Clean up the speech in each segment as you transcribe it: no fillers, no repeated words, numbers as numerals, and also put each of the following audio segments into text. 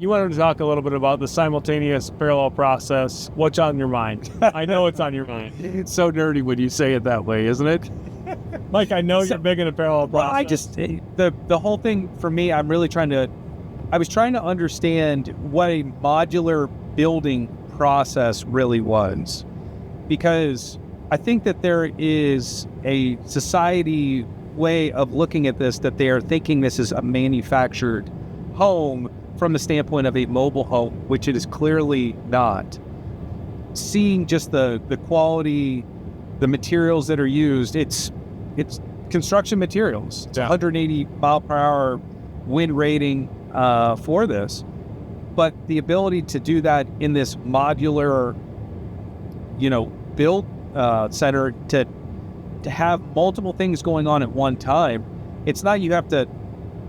You wanted to talk a little bit about the simultaneous parallel process. What's on your mind? I know it's on your mind. It's so nerdy when you say it that way, isn't it? Mike, I know you're big into parallel process. Well, the whole thing for me, I was trying to understand what a modular building process really was. Because I think that there is a society way of looking at this, that they are thinking this is a manufactured home from the standpoint of a mobile home, which it is clearly not. Seeing just the quality, the materials that are used, it's construction materials. It's 180 mile per hour wind rating for this. But the ability to do that in this modular, build center, to have multiple things going on at one time, it's not you have to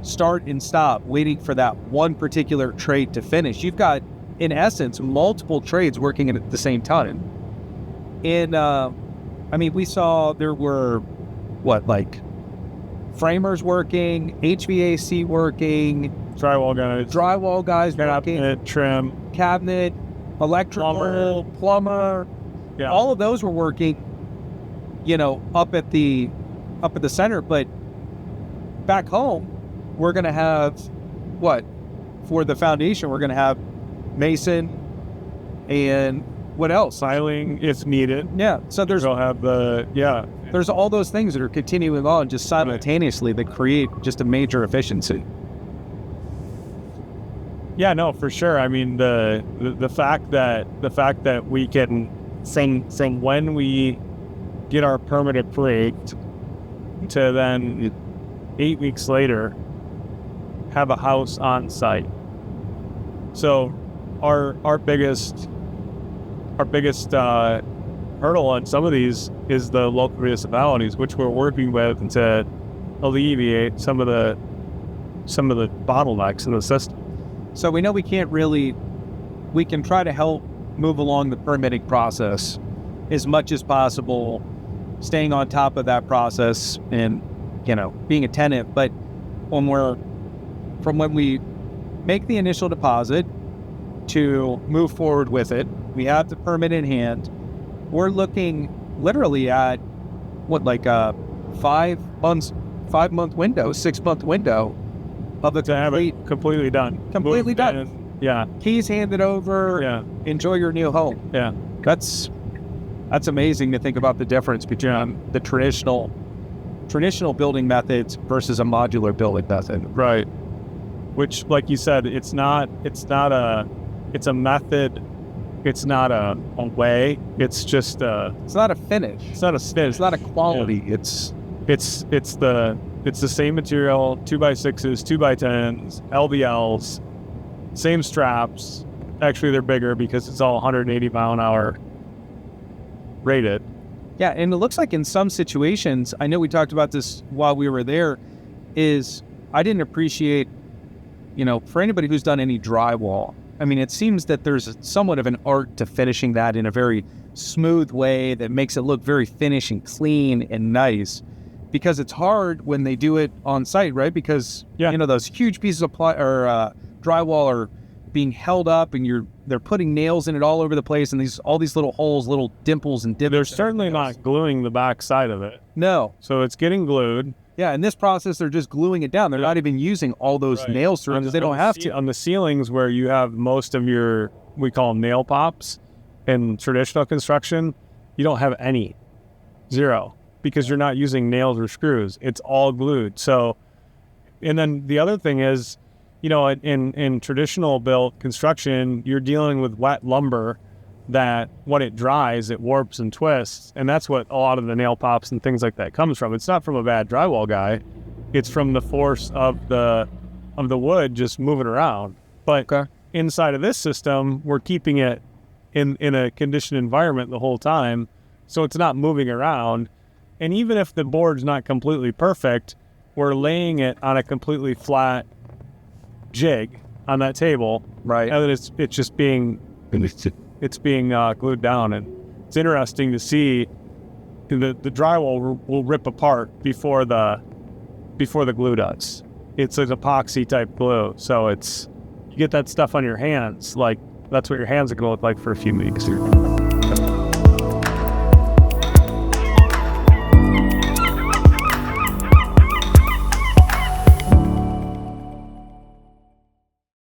start and stop waiting for that one particular trade to finish. You've got, in essence, multiple trades working at the same time. And we saw there were framers working, HVAC working, drywall guys working, cabinet, trim, cabinet, electrical, plumber. Yeah. All of those were working, up at the center. But back home, we're going to have for the foundation, we're going to have mason and what else? Tiling if needed. Yeah. So there's all those things that are continuing on just simultaneously that create just a major efficiency. Yeah, no, for sure. I mean, the fact that we can from when we get our permit approved to then 8 weeks later have a house on site. So our biggest hurdle on some of these is the local municipalities, which we're working with to alleviate some of the bottlenecks in the system. So we know we can try to help move along the permitting process as much as possible, staying on top of that process and, being attentive. But from when we make the initial deposit to move forward with it, we have the permit in hand. We're looking literally at a 5 month window, 6 month window of the to have it completely done. Yeah. Keys handed over. Yeah. Enjoy your new home. Yeah. That's amazing to think about the difference between the traditional building methods versus a modular building method. Right. Which, like you said, it's a method. It's not a way. It's just it's not a finish. It's not a finish. It's not a quality. Yeah. It's the same material, 2x6s, 2x10s, LVLs, same straps. Actually, they're bigger because it's all 180 mile an hour rated. Yeah, and it looks like in some situations, I know we talked about this while we were there, is I didn't appreciate, for anybody who's done any drywall, it seems that there's somewhat of an art to finishing that in a very smooth way that makes it look very finished and clean and nice, because it's hard when they do it on site, right? Because, those huge pieces of drywall are being held up and they're putting nails in it all over the place, and all these little holes, little dimples and divots. They're certainly not gluing the back side of it. No. So it's getting glued. Yeah, in this process, they're just gluing it down. They're not even using all those nails through because they don't have to. On the ceilings where you have most of we call them nail pops in traditional construction, you don't have any. Zero. Because you're not using nails or screws. It's all glued. So, and then the other thing is, in traditional built construction, you're dealing with wet lumber that when it dries, it warps and twists. And that's what a lot of the nail pops and things like that comes from. It's not from a bad drywall guy. It's from the force of the wood just moving around. But inside of this system, we're keeping it in a conditioned environment the whole time. So it's not moving around. And even if the board's not completely perfect, we're laying it on a completely flat jig on that table, right? And then it's just being glued down, and it's interesting to see the drywall will rip apart before the glue does. It's an epoxy type glue, so it's you get that stuff on your hands, like that's what your hands are going to look like for a few weeks.